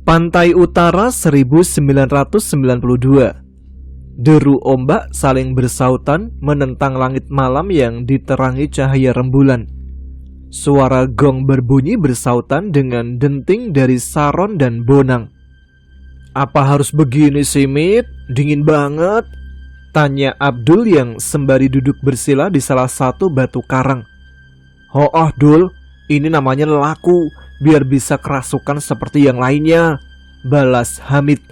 Pantai Utara 1992. Deru ombak saling bersautan menentang langit malam yang diterangi cahaya rembulan. Suara gong berbunyi bersautan dengan denting dari saron dan bonang. "Apa harus begini sih, Mit? Dingin banget," tanya Abdul yang sembari duduk bersila di salah satu batu karang. "Oh, Dul, ini namanya lelaku, biar bisa kerasukan seperti yang lainnya," balas Hamid.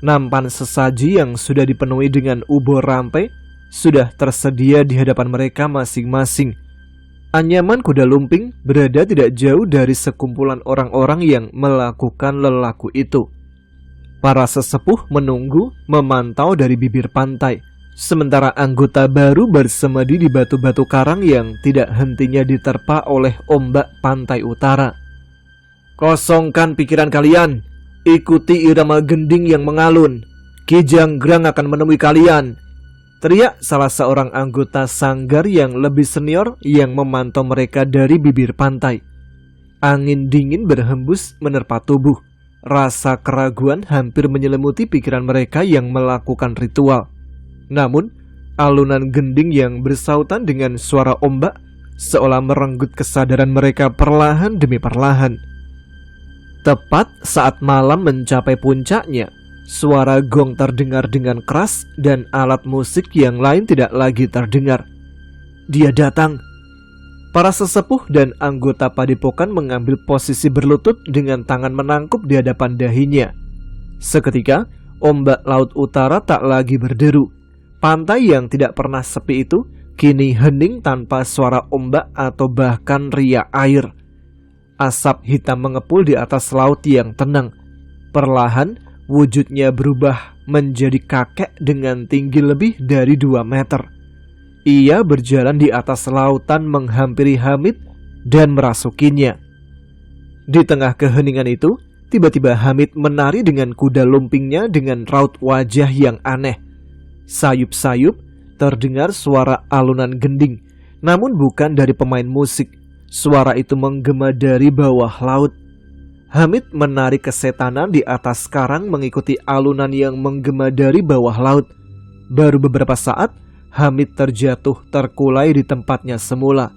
Nampan sesaji yang sudah dipenuhi dengan ubur rampe sudah tersedia di hadapan mereka masing-masing. Anyaman kuda lumping berada tidak jauh dari sekumpulan orang-orang yang melakukan lelaku itu. Para sesepuh menunggu memantau dari bibir pantai, sementara anggota baru bersemedi di batu-batu karang yang tidak hentinya diterpa oleh ombak pantai utara. "Kosongkan pikiran kalian, ikuti irama gending yang mengalun. Ki Janggrang akan menemui kalian," teriak salah seorang anggota sanggar yang lebih senior yang memantau mereka dari bibir pantai. Angin dingin berhembus menerpa tubuh. Rasa keraguan hampir menyelimuti pikiran mereka yang melakukan ritual. Namun, alunan gending yang bersautan dengan suara ombak seolah merenggut kesadaran mereka perlahan demi perlahan. Tepat saat malam mencapai puncaknya, suara gong terdengar dengan keras dan alat musik yang lain tidak lagi terdengar. "Dia datang." Para sesepuh dan anggota padepokan mengambil posisi berlutut dengan tangan menangkup di hadapan dahinya. Seketika, ombak laut utara tak lagi berderu. Pantai yang tidak pernah sepi itu kini hening tanpa suara ombak atau bahkan riak air. Asap hitam mengepul di atas laut yang tenang. Perlahan, wujudnya berubah menjadi kakek dengan tinggi lebih dari 2 meter. Ia berjalan di atas lautan menghampiri Hamid dan merasukinya. Di tengah keheningan itu, tiba-tiba Hamid menari dengan kuda lumpingnya dengan raut wajah yang aneh. Sayup-sayup terdengar suara alunan gending, namun bukan dari pemain musik. Suara itu menggema dari bawah laut. Hamid menari kesetanan di atas karang mengikuti alunan yang menggema dari bawah laut. Baru beberapa saat, Hamid terjatuh terkulai di tempatnya semula.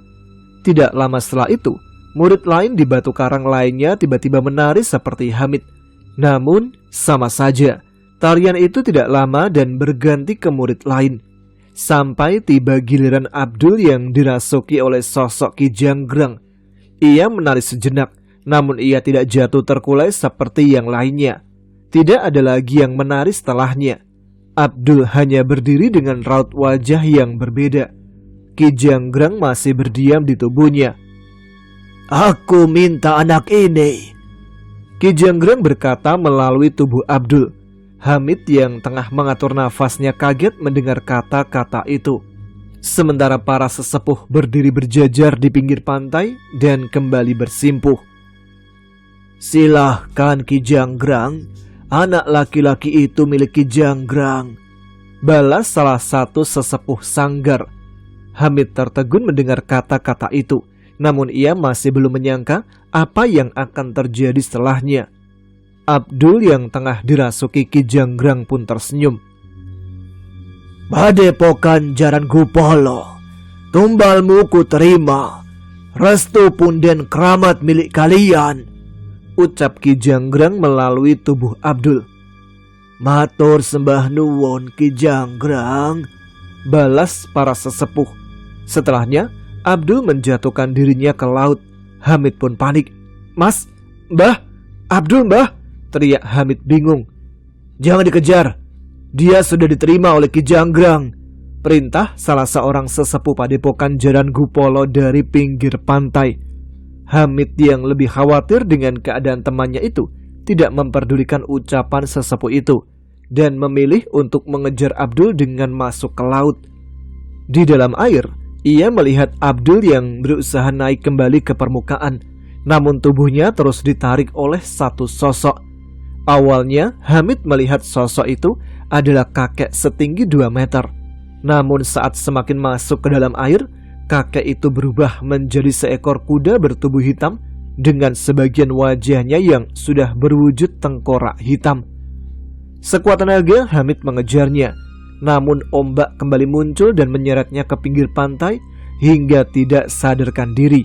Tidak lama setelah itu, murid lain di batu karang lainnya tiba-tiba menari seperti Hamid. Namun, sama saja, tarian itu tidak lama dan berganti ke murid lain. Sampai tiba giliran Abdul yang dirasuki oleh sosok Ki Janggrang. Ia menari sejenak, namun ia tidak jatuh terkulai seperti yang lainnya. Tidak ada lagi yang menari setelahnya. Abdul hanya berdiri dengan raut wajah yang berbeda. Ki Janggrang masih berdiam di tubuhnya. "Aku minta anak ini," Ki Janggrang berkata melalui tubuh Abdul. Hamid yang tengah mengatur nafasnya kaget mendengar kata-kata itu. Sementara para sesepuh berdiri berjajar di pinggir pantai dan kembali bersimpuh. "Silahkan Ki Janggrang, anak laki-laki itu milik Ki Janggrang," balas salah satu sesepuh sanggar. Hamid tertegun mendengar kata-kata itu, namun ia masih belum menyangka apa yang akan terjadi setelahnya. Abdul yang tengah dirasuki Ki Janggrang pun tersenyum. "Padepokan Jaran Gupolo, tumbalmu ku terima. Restu punden keramat milik kalian," ucap Ki Janggrang melalui tubuh Abdul. "Matur sembah nuwun Ki Janggrang," balas para sesepuh. Setelahnya, Abdul menjatuhkan dirinya ke laut. Hamid pun panik. "Mas, Mbah, Abdul, Mbah!" teriak Hamid bingung. "Jangan dikejar, dia sudah diterima oleh Ki Janggrang," perintah salah seorang sesepuh padepokan Jaran Gupolo dari pinggir pantai. Hamid yang lebih khawatir dengan keadaan temannya itu tidak memperdulikan ucapan sesepuh itu dan memilih untuk mengejar Abdul dengan masuk ke laut. Di dalam air, ia melihat Abdul yang berusaha naik kembali ke permukaan, namun tubuhnya terus ditarik oleh satu sosok. Awalnya Hamid melihat sosok itu adalah kakek setinggi 2 meter. Namun saat semakin masuk ke dalam air, kakek itu berubah menjadi seekor kuda bertubuh hitam dengan sebagian wajahnya yang sudah berwujud tengkorak hitam. Sekuat tenaga Hamid mengejarnya, namun ombak kembali muncul dan menyeretnya ke pinggir pantai hingga tidak sadarkan diri.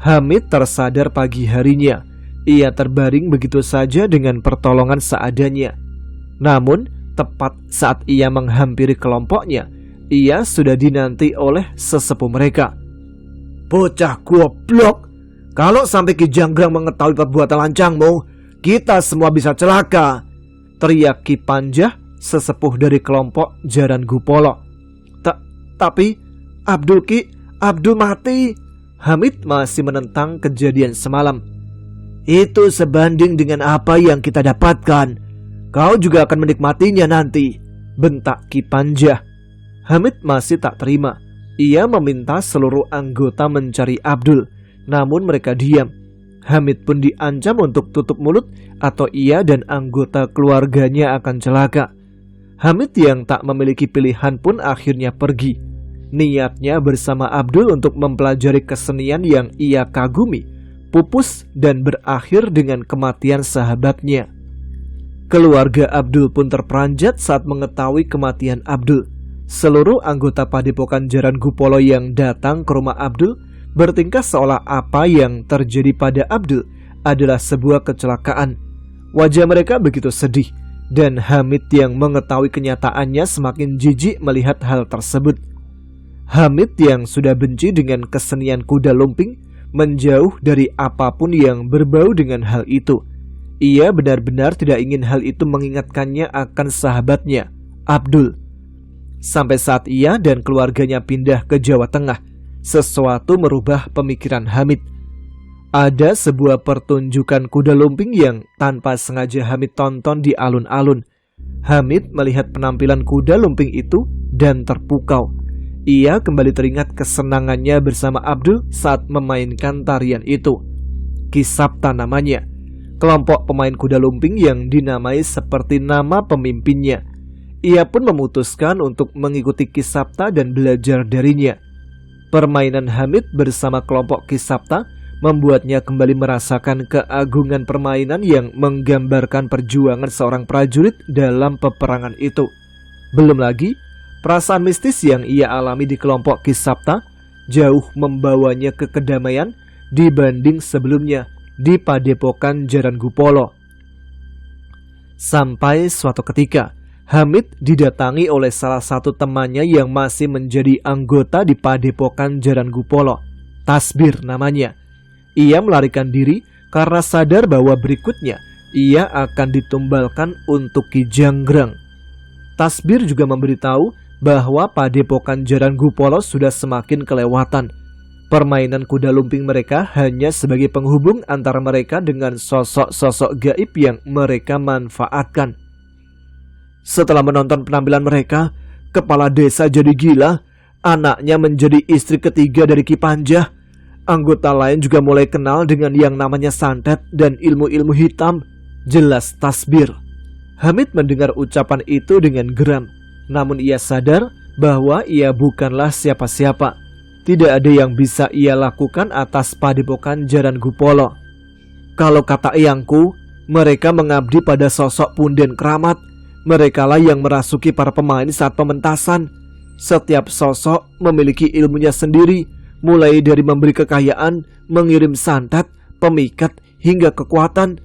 Hamid tersadar pagi harinya. Ia terbaring begitu saja dengan pertolongan seadanya. Namun, tepat saat ia menghampiri kelompoknya, ia sudah dinanti oleh sesepuh mereka. "Bocah goblok, kalau sampai Ki Janggrang mengetahui perbuatan lancangmu, kita semua bisa celaka," teriak Ki Panjah, sesepuh dari kelompok Jaran Gupolo. Tapi Abdul mati." Hamid masih menentang kejadian semalam. "Itu sebanding dengan apa yang kita dapatkan. Kau juga akan menikmatinya nanti," bentak Ki Panjah. Hamid masih tak terima. Ia meminta seluruh anggota mencari Abdul, namun mereka diam. Hamid pun diancam untuk tutup mulut atau ia dan anggota keluarganya akan celaka. Hamid yang tak memiliki pilihan pun akhirnya pergi. Niatnya bersama Abdul untuk mempelajari kesenian yang ia kagumi, pupus dan berakhir dengan kematian sahabatnya. Keluarga Abdul pun terperanjat saat mengetahui kematian Abdul. Seluruh anggota Padepokan Jaran Gupolo yang datang ke rumah Abdul bertingkah seolah apa yang terjadi pada Abdul adalah sebuah kecelakaan. Wajah mereka begitu sedih, dan Hamid yang mengetahui kenyataannya semakin jijik melihat hal tersebut. Hamid yang sudah benci dengan kesenian kuda lumping menjauh dari apapun yang berbau dengan hal itu. Ia benar-benar tidak ingin hal itu mengingatkannya akan sahabatnya, Abdul. Sampai saat ia dan keluarganya pindah ke Jawa Tengah, sesuatu merubah pemikiran Hamid. Ada sebuah pertunjukan kuda lumping yang tanpa sengaja Hamid tonton di alun-alun. Hamid melihat penampilan kuda lumping itu dan terpukau. Ia kembali teringat kesenangannya bersama Abdul saat memainkan tarian itu. Ki Sapta namanya, kelompok pemain kuda lumping yang dinamai seperti nama pemimpinnya. Ia pun memutuskan untuk mengikuti Ki Sapta dan belajar darinya. Permainan Hamid bersama kelompok Ki Sapta membuatnya kembali merasakan keagungan permainan yang menggambarkan perjuangan seorang prajurit dalam peperangan itu. Belum lagi, perasaan mistis yang ia alami di kelompok Ki Sapta jauh membawanya ke kedamaian dibanding sebelumnya di Padepokan Jaran Gupolo. Sampai suatu ketika, Hamid didatangi oleh salah satu temannya yang masih menjadi anggota di Padepokan Jaran Gupolo. Tasbir namanya. Ia melarikan diri karena sadar bahwa berikutnya ia akan ditumbalkan untuk Ki Janggrang. Tasbir juga memberitahu bahwa Padepokan Jaran Gupolo sudah semakin kelewatan. Permainan kuda lumping mereka hanya sebagai penghubung antara mereka dengan sosok-sosok gaib yang mereka manfaatkan. Setelah menonton penampilan mereka, kepala desa jadi gila, anaknya menjadi istri ketiga dari Ki Panjah. Anggota lain juga mulai kenal dengan yang namanya santet dan ilmu-ilmu hitam, jelas Tasbir. Hamid mendengar ucapan itu dengan geram. Namun ia sadar bahwa ia bukanlah siapa-siapa. Tidak ada yang bisa ia lakukan atas Padepokan Jaran Gupolo. Kalau kata eyangku, mereka mengabdi pada sosok punden keramat. Merekalah yang merasuki para pemain saat pementasan. Setiap sosok memiliki ilmunya sendiri, mulai dari memberi kekayaan, mengirim santet, pemikat, hingga kekuatan.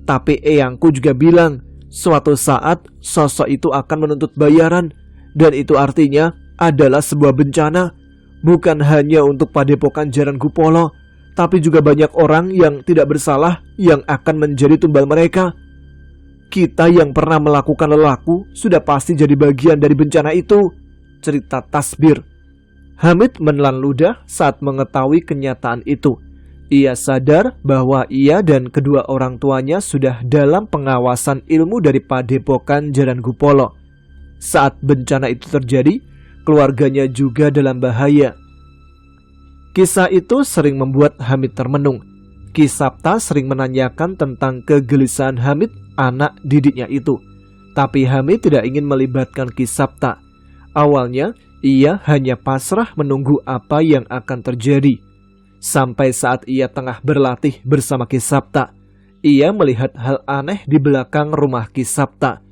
Tapi eyangku juga bilang, suatu saat sosok itu akan menuntut bayaran, dan itu artinya adalah sebuah bencana, bukan hanya untuk Padepokan Jaran Gupolo, tapi juga banyak orang yang tidak bersalah yang akan menjadi tumbal mereka. Kita yang pernah melakukan lelaku sudah pasti jadi bagian dari bencana itu, cerita Tasbir. Hamid menelan ludah saat mengetahui kenyataan itu. Ia sadar bahwa ia dan kedua orang tuanya sudah dalam pengawasan ilmu dari Padepokan Jaran Gupolo. Saat bencana itu terjadi, keluarganya juga dalam bahaya. Kisah itu sering membuat Hamid termenung. Ki Sapta sering menanyakan tentang kegelisahan Hamid, anak didiknya itu. Tapi Hamid tidak ingin melibatkan Ki Sapta. Awalnya, ia hanya pasrah menunggu apa yang akan terjadi. Sampai saat ia tengah berlatih bersama Ki Sapta, ia melihat hal aneh di belakang rumah Ki Sapta.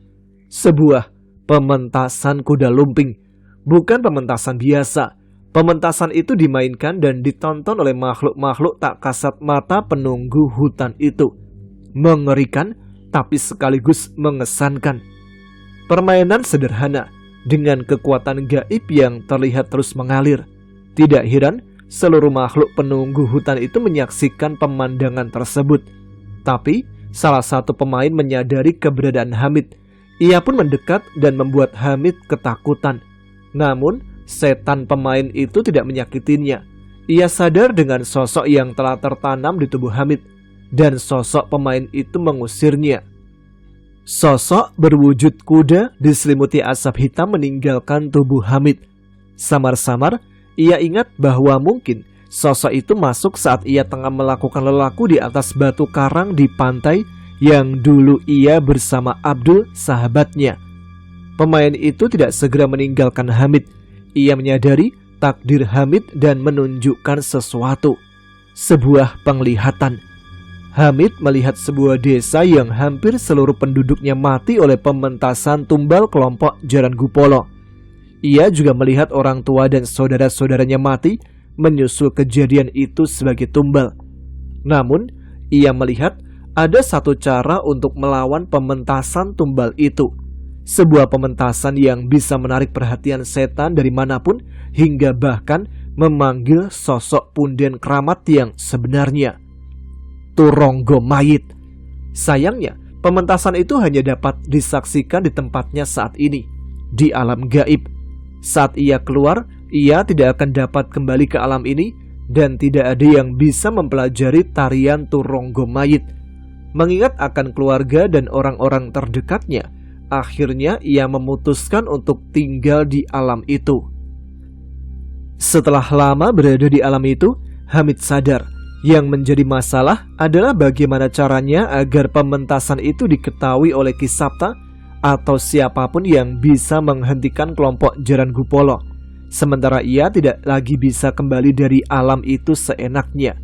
Sebuah pementasan kuda lumping. Bukan pementasan biasa. Pementasan itu dimainkan dan ditonton oleh makhluk-makhluk tak kasat mata penunggu hutan itu. Mengerikan tapi sekaligus mengesankan. Permainan sederhana dengan kekuatan gaib yang terlihat terus mengalir. Tidak heran seluruh makhluk penunggu hutan itu menyaksikan pemandangan tersebut. Tapi salah satu pemain menyadari keberadaan Hamid. Ia pun mendekat dan membuat Hamid ketakutan. Namun setan pemain itu tidak menyakitinya. Ia sadar dengan sosok yang telah tertanam di tubuh Hamid, dan sosok pemain itu mengusirnya. Sosok berwujud kuda diselimuti asap hitam meninggalkan tubuh Hamid. Samar-samar ia ingat bahwa mungkin sosok itu masuk saat ia tengah melakukan lelaku di atas batu karang di pantai yang dulu ia bersama Abdul, sahabatnya. Pemain itu tidak segera meninggalkan Hamid. Ia menyadari takdir Hamid dan menunjukkan sesuatu. Sebuah penglihatan. Hamid melihat sebuah desa yang hampir seluruh penduduknya mati oleh pementasan tumbal kelompok Jaran Gupolo. Ia juga melihat orang tua dan saudara-saudaranya mati menyusul kejadian itu sebagai tumbal. Namun, ia melihat ada satu cara untuk melawan pementasan tumbal itu. Sebuah pementasan yang bisa menarik perhatian setan dari manapun hingga bahkan memanggil sosok punden keramat yang sebenarnya. Turonggo Mayit. Sayangnya, pementasan itu hanya dapat disaksikan di tempatnya saat ini, di alam gaib. Saat ia keluar, ia tidak akan dapat kembali ke alam ini dan tidak ada yang bisa mempelajari tarian Turonggo Mayit. Mengingat akan keluarga dan orang-orang terdekatnya, akhirnya ia memutuskan untuk tinggal di alam itu. Setelah lama berada di alam itu, Hamid sadar yang menjadi masalah adalah bagaimana caranya agar pementasan itu diketahui oleh Ki Sapta atau siapapun yang bisa menghentikan kelompok Jaran Gupolo. Sementara ia tidak lagi bisa kembali dari alam itu seenaknya.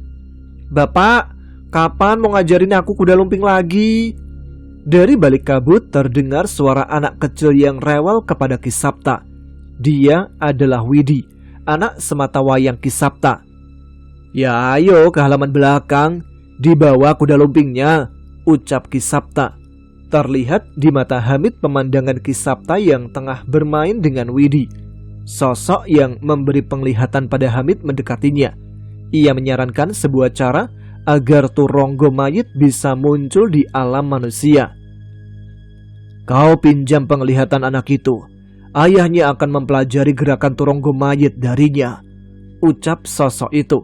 "Bapak, kapan mau ngajarin aku kuda lumping lagi?" Dari balik kabut terdengar suara anak kecil yang rewel kepada Ki Sapta. Dia adalah Widi, anak sematawayang Ki Sapta. "Ya ayo ke halaman belakang, dibawa kuda lumpingnya," ucap Ki Sapta. Terlihat di mata Hamid pemandangan Ki Sapta yang tengah bermain dengan Widi. Sosok yang memberi penglihatan pada Hamid mendekatinya. Ia menyarankan sebuah cara agar Turonggo Mayit bisa muncul di alam manusia. "Kau pinjam penglihatan anak itu. Ayahnya akan mempelajari gerakan Turonggo Mayit darinya," ucap sosok itu.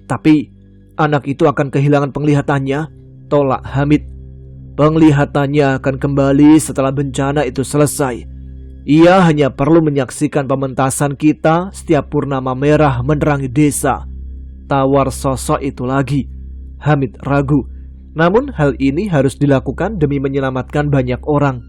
"Tapi anak itu akan kehilangan penglihatannya," tolak Hamid. "Penglihatannya akan kembali setelah bencana itu selesai. Ia hanya perlu menyaksikan pementasan kita setiap purnama merah menerangi desa," tawar sosok itu lagi. Hamid ragu, namun hal ini harus dilakukan demi menyelamatkan banyak orang.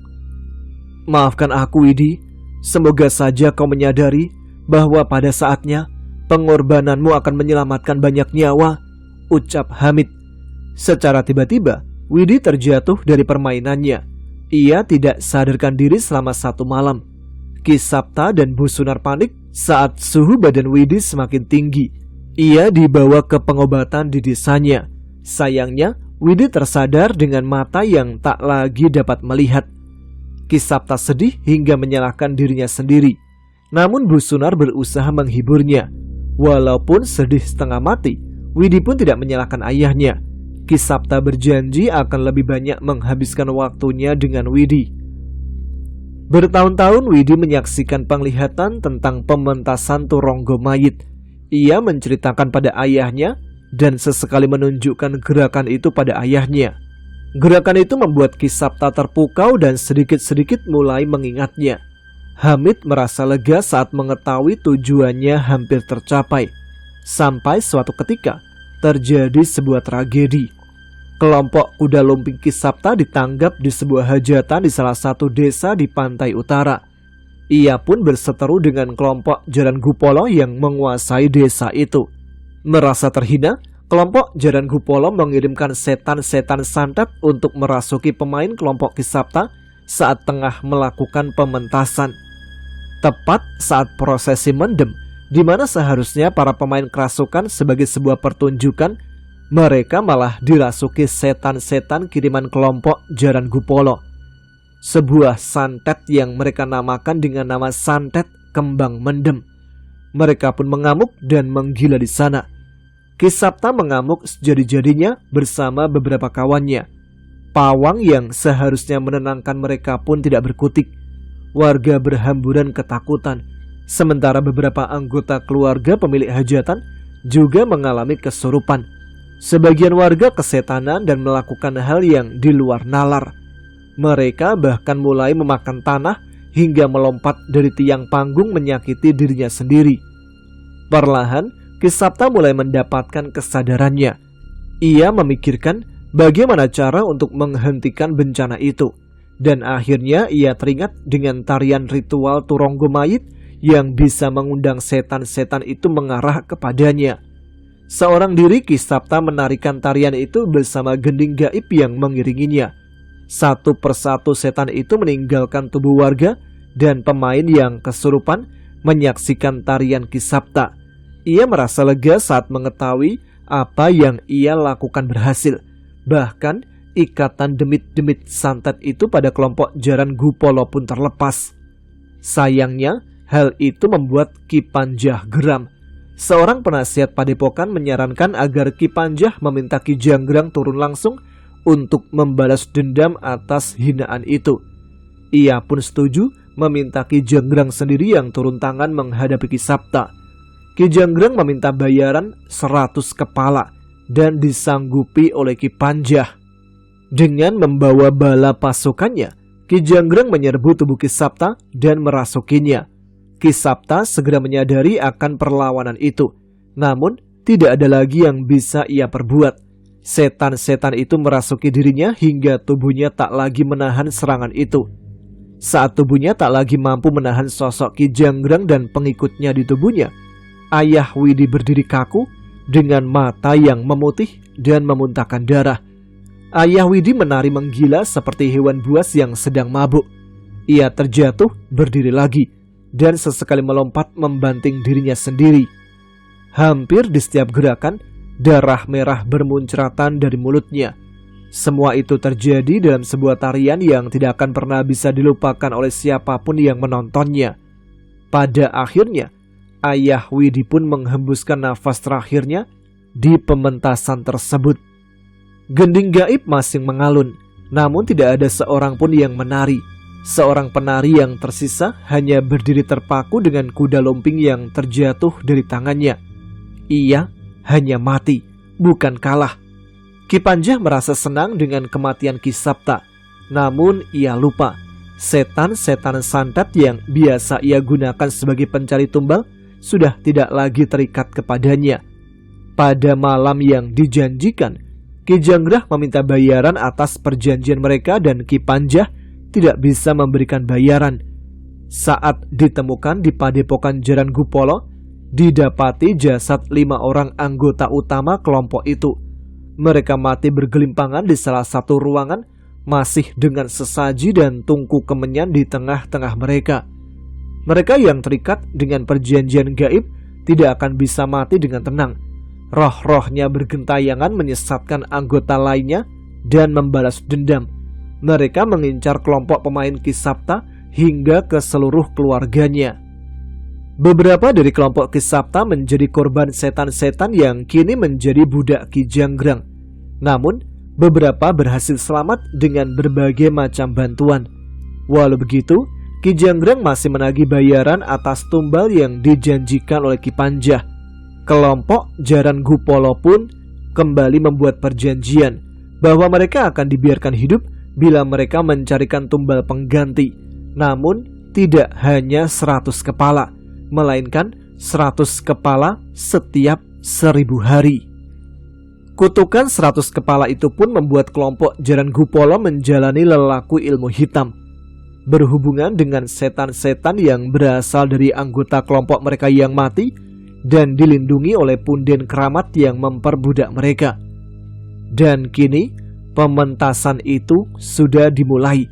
"Maafkan aku, Widi. Semoga saja kau menyadari bahwa pada saatnya pengorbananmu akan menyelamatkan banyak nyawa," ucap Hamid. Secara tiba-tiba Widi terjatuh dari permainannya. Ia tidak sadarkan diri selama 1 malam. Ki Sapta dan Bu Sunar panik saat suhu badan Widi semakin tinggi. Ia dibawa ke pengobatan di desanya. Sayangnya, Widi tersadar dengan mata yang tak lagi dapat melihat. Ki Sapta sedih hingga menyalahkan dirinya sendiri. Namun Bu Sunar berusaha menghiburnya. Walaupun sedih setengah mati, Widi pun tidak menyalahkan ayahnya. Ki Sapta berjanji akan lebih banyak menghabiskan waktunya dengan Widi. Bertahun-tahun Widi menyaksikan penglihatan tentang pementasan Turonggo Mayit. Ia menceritakan pada ayahnya dan sesekali menunjukkan gerakan itu pada ayahnya. Gerakan itu membuat Ki Sapta terpukau dan sedikit-sedikit mulai mengingatnya. Hamid merasa lega saat mengetahui tujuannya hampir tercapai. Sampai suatu ketika terjadi sebuah tragedi. Kelompok kuda lumping Ki Sapta ditanggap di sebuah hajatan di salah satu desa di pantai utara. Ia pun berseteru dengan kelompok Jaran Gupolo yang menguasai desa itu. Merasa terhina, kelompok Jaran Gupolo mengirimkan setan-setan santet untuk merasuki pemain kelompok Ki Sapta saat tengah melakukan pementasan. Tepat saat prosesi mendem, di mana seharusnya para pemain kerasukan sebagai sebuah pertunjukan, mereka malah dirasuki setan-setan kiriman kelompok Jaran Gupolo. Sebuah santet yang mereka namakan dengan nama santet kembang mendem. Mereka pun mengamuk dan menggila di sana. Ki Sapta mengamuk sejadi-jadinya bersama beberapa kawannya. Pawang yang seharusnya menenangkan mereka pun tidak berkutik. Warga berhamburan ketakutan, sementara beberapa anggota keluarga pemilik hajatan juga mengalami kesurupan. Sebagian warga kesetanan dan melakukan hal yang di luar nalar. Mereka bahkan mulai memakan tanah hingga melompat dari tiang panggung menyakiti dirinya sendiri. Perlahan, Ki Sapta mulai mendapatkan kesadarannya. Ia memikirkan bagaimana cara untuk menghentikan bencana itu. Dan akhirnya ia teringat dengan tarian ritual Turonggo Mayit yang bisa mengundang setan-setan itu mengarah kepadanya. Seorang diri Ki Sapta menarikan tarian itu bersama gending gaib yang mengiringinya. Satu persatu setan itu meninggalkan tubuh warga dan pemain yang kesurupan menyaksikan tarian Ki Sapta. Ia merasa lega saat mengetahui apa yang ia lakukan berhasil. Bahkan ikatan demit-demit santet itu pada kelompok Jaran Gupolo pun terlepas. Sayangnya, hal itu membuat Ki Panjah geram. Seorang penasihat padepokan menyarankan agar Ki Panjah meminta Ki Janggrang turun langsung untuk membalas dendam atas hinaan itu. Ia pun setuju meminta Ki Janggrang sendiri yang turun tangan menghadapi Ki Sapta. Ki Janggrang meminta bayaran 100 kepala dan disanggupi oleh Ki Panjah. Dengan membawa bala pasukannya, Ki Janggrang menyerbu tubuh Ki Sapta dan merasukinya. Ki Sapta segera menyadari akan perlawanan itu. Namun, tidak ada lagi yang bisa ia perbuat. Setan-setan itu merasuki dirinya hingga tubuhnya tak lagi menahan serangan itu. Saat tubuhnya tak lagi mampu menahan sosok Ki Janggrang dan pengikutnya di tubuhnya, Ayah Widi berdiri kaku dengan mata yang memutih dan memuntahkan darah. Ayah Widi menari menggila seperti hewan buas yang sedang mabuk. Ia terjatuh berdiri lagi dan sesekali melompat membanting dirinya sendiri. Hampir di setiap gerakan, darah merah bermuncratan dari mulutnya. Semua itu terjadi dalam sebuah tarian yang tidak akan pernah bisa dilupakan oleh siapapun yang menontonnya. Pada akhirnya, Ayah Widi pun menghembuskan nafas terakhirnya di pementasan tersebut. Gending gaib masih mengalun, namun tidak ada seorang pun yang menari. Seorang penari yang tersisa hanya berdiri terpaku dengan kuda lumping yang terjatuh dari tangannya. Ia hanya mati, bukan kalah. Ki Panjah merasa senang dengan kematian Ki Sapta. Namun ia lupa, setan-setan santet yang biasa ia gunakan sebagai pencari tumbal sudah tidak lagi terikat kepadanya. Pada malam yang dijanjikan, Ki Janggrang meminta bayaran atas perjanjian mereka dan Ki Panjah tidak bisa memberikan bayaran. Saat ditemukan di padepokan Jaran Gupolo, didapati jasad 5 orang anggota utama kelompok itu. Mereka mati bergelimpangan di salah satu ruangan, masih dengan sesaji dan tungku kemenyan di tengah-tengah mereka. Mereka yang terikat dengan perjanjian gaib tidak akan bisa mati dengan tenang. Roh-rohnya bergentayangan menyesatkan anggota lainnya dan membalas dendam. Mereka mengincar kelompok pemain Ki Sapta hingga ke seluruh keluarganya. Beberapa dari kelompok Ki Sapta menjadi korban setan-setan yang kini menjadi budak Ki Janggrang. Namun, beberapa berhasil selamat dengan berbagai macam bantuan. Walau begitu, Ki Janggrang masih menagih bayaran atas tumbal yang dijanjikan oleh Ki Panjah. Kelompok Jaran Gupolo pun kembali membuat perjanjian bahwa mereka akan dibiarkan hidup bila mereka mencarikan tumbal pengganti. Namun tidak hanya 100 kepala, melainkan 100 kepala setiap 1000 hari. Kutukan 100 kepala itu pun membuat kelompok Jaran Gupolo menjalani lelaku ilmu hitam, berhubungan dengan setan-setan yang berasal dari anggota kelompok mereka yang mati, dan dilindungi oleh punden keramat yang memperbudak mereka. Dan kini pementasan itu sudah dimulai.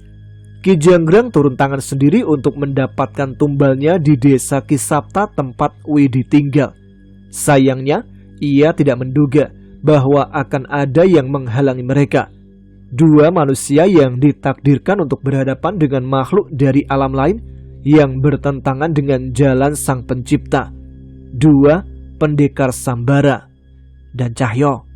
Ki Janggrang turun tangan sendiri untuk mendapatkan tumbalnya di desa Kisapta tempat Widi tinggal. Sayangnya, ia tidak menduga bahwa akan ada yang menghalangi mereka. Dua manusia yang ditakdirkan untuk berhadapan dengan makhluk dari alam lain yang bertentangan dengan jalan Sang Pencipta. Dua pendekar Sambara dan Cahyo.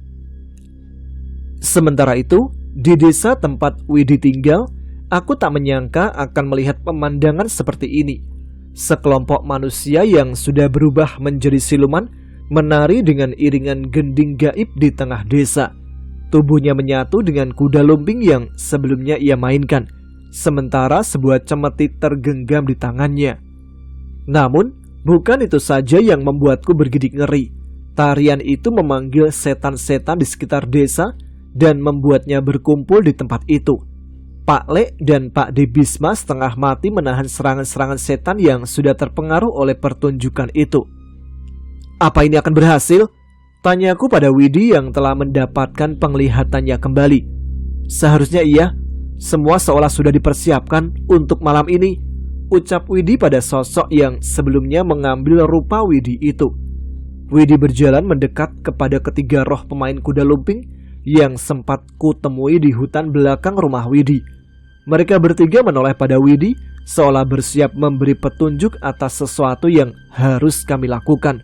Sementara itu, di desa tempat Widi tinggal, aku tak menyangka akan melihat pemandangan seperti ini. Sekelompok manusia yang sudah berubah menjadi siluman menari dengan iringan gending gaib di tengah desa. Tubuhnya menyatu dengan kuda lumping yang sebelumnya ia mainkan, sementara sebuah cemeti tergenggam di tangannya. Namun, bukan itu saja yang membuatku bergidik ngeri. Tarian itu memanggil setan-setan di sekitar desa dan membuatnya berkumpul di tempat itu. Pak Le dan Pak De Bisma setengah mati menahan serangan-serangan setan yang sudah terpengaruh oleh pertunjukan itu. Apa ini akan berhasil? Tanyaku pada Widi yang telah mendapatkan penglihatannya kembali. Seharusnya iya, semua seolah sudah dipersiapkan untuk malam ini, ucap Widi pada sosok yang sebelumnya mengambil rupa Widi itu. Widi berjalan mendekat kepada ketiga roh pemain kuda lumping yang sempat kutemui di hutan belakang rumah Widi. Mereka bertiga menoleh pada Widi seolah bersiap memberi petunjuk atas sesuatu yang harus kami lakukan.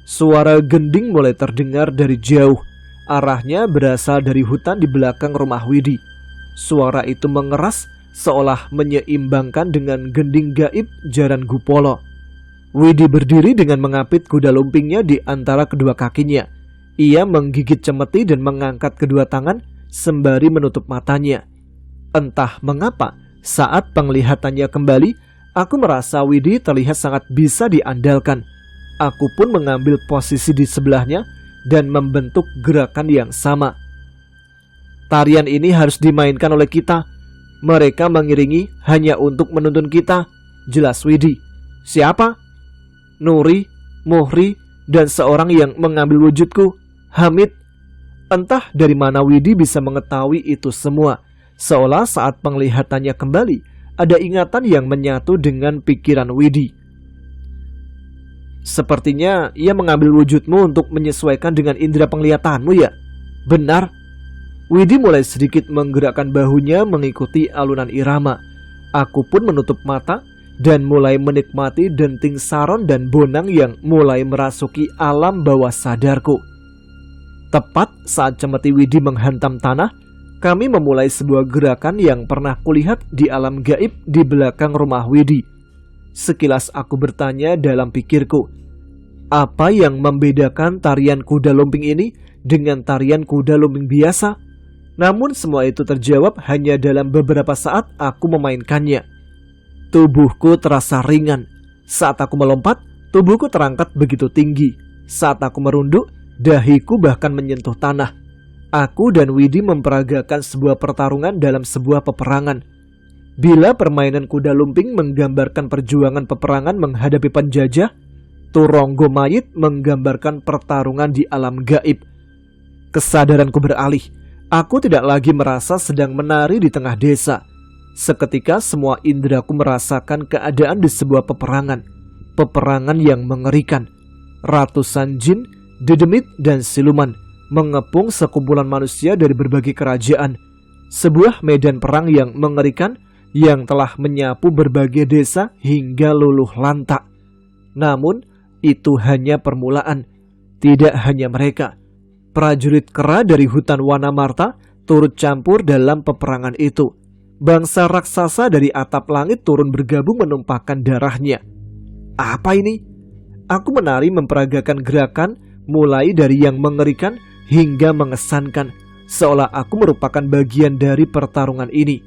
Suara gending mulai terdengar dari jauh. Arahnya berasal dari hutan di belakang rumah Widi. Suara itu mengeras seolah menyeimbangkan dengan gending gaib Jaran Gupolo. Widi berdiri dengan mengapit kuda lumpingnya di antara kedua kakinya. Ia menggigit cemeti dan mengangkat kedua tangan sembari menutup matanya. Entah mengapa, saat penglihatannya kembali, aku merasa Widi terlihat sangat bisa diandalkan. Aku pun mengambil posisi di sebelahnya dan membentuk gerakan yang sama. Tarian ini harus dimainkan oleh kita. Mereka mengiringi hanya untuk menuntun kita, jelas Widi. Siapa? Nuri, Muhri, dan seorang yang mengambil wujudku, Hamid. Entah dari mana Widi bisa mengetahui itu semua. Seolah saat penglihatannya kembali, ada ingatan yang menyatu dengan pikiran Widi. Sepertinya ia mengambil wujudmu untuk menyesuaikan dengan indera penglihatanmu ya? Benar. Widi mulai sedikit menggerakkan bahunya mengikuti alunan irama. Aku pun menutup mata dan mulai menikmati denting saron dan bonang yang mulai merasuki alam bawah sadarku. Tepat saat cemeti Widi menghantam tanah, kami memulai sebuah gerakan yang pernah kulihat di alam gaib di belakang rumah Widi. Sekilas aku bertanya dalam pikirku, apa yang membedakan tarian kuda lumping ini dengan tarian kuda lumping biasa? Namun semua itu terjawab hanya dalam beberapa saat aku memainkannya. Tubuhku terasa ringan. Saat aku melompat, tubuhku terangkat begitu tinggi. Saat aku merunduk, dahiku bahkan menyentuh tanah. Aku dan Widi memperagakan sebuah pertarungan dalam sebuah peperangan. Bila permainan kuda lumping menggambarkan perjuangan peperangan menghadapi penjajah, Turonggo Mayit menggambarkan pertarungan di alam gaib. Kesadaranku beralih. Aku tidak lagi merasa sedang menari di tengah desa. Seketika semua indraku merasakan keadaan di sebuah peperangan. Peperangan yang mengerikan. Ratusan jin, dedemit, dan siluman mengepung sekumpulan manusia dari berbagai kerajaan. Sebuah medan perang yang mengerikan yang telah menyapu berbagai desa hingga luluh lantak. Namun, itu hanya permulaan. Tidak hanya mereka. Prajurit kera dari hutan Wanamarta turut campur dalam peperangan itu. Bangsa raksasa dari atap langit turun bergabung menumpahkan darahnya. Apa ini? Aku menari memperagakan gerakan mulai dari yang mengerikan hingga mengesankan, seolah aku merupakan bagian dari pertarungan ini.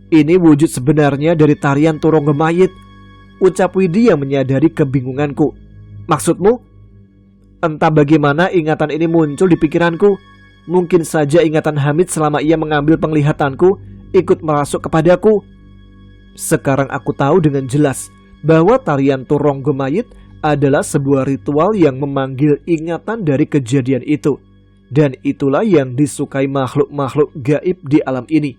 Ini wujud sebenarnya dari tarian Turonggo Mayit, ucap Widi yang menyadari kebingunganku. Maksudmu? Entah bagaimana ingatan ini muncul di pikiranku. Mungkin saja ingatan Hamid selama ia mengambil penglihatanku ikut merasuk kepadaku. Sekarang aku tahu dengan jelas bahwa tarian Turonggo Mayit adalah sebuah ritual yang memanggil ingatan dari kejadian itu. Dan itulah yang disukai makhluk-makhluk gaib di alam ini.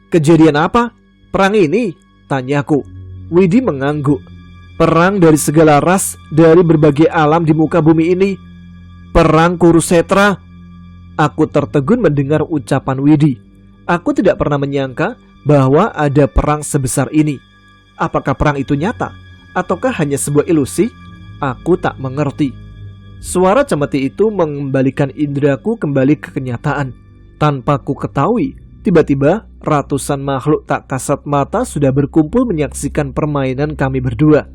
Kejadian apa? Perang ini? Tanyaku. Widi mengangguk. Perang dari segala ras, dari berbagai alam di muka bumi ini. Perang Kurusetra. Aku tertegun mendengar ucapan Widi. Aku tidak pernah menyangka bahwa ada perang sebesar ini. Apakah perang itu nyata? Ataukah hanya sebuah ilusi? Aku tak mengerti. Suara cemeti itu mengembalikan indraku kembali ke kenyataan. Tanpa ku ketahui, tiba-tiba ratusan makhluk tak kasat mata sudah berkumpul menyaksikan permainan kami berdua.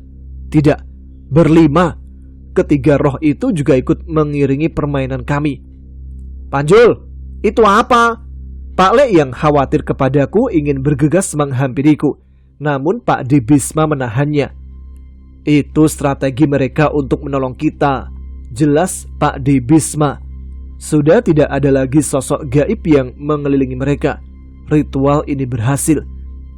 Tidak, berlima. Ketiga roh itu juga ikut mengiringi permainan kami. Panjul, itu apa? Pak Le yang khawatir kepadaku ingin bergegas menghampiriku. Namun Pak D. Bisma menahannya. Itu strategi mereka untuk menolong kita. Jelas Pak D. Bisma. Sudah tidak ada lagi sosok gaib yang mengelilingi mereka. Ritual ini berhasil.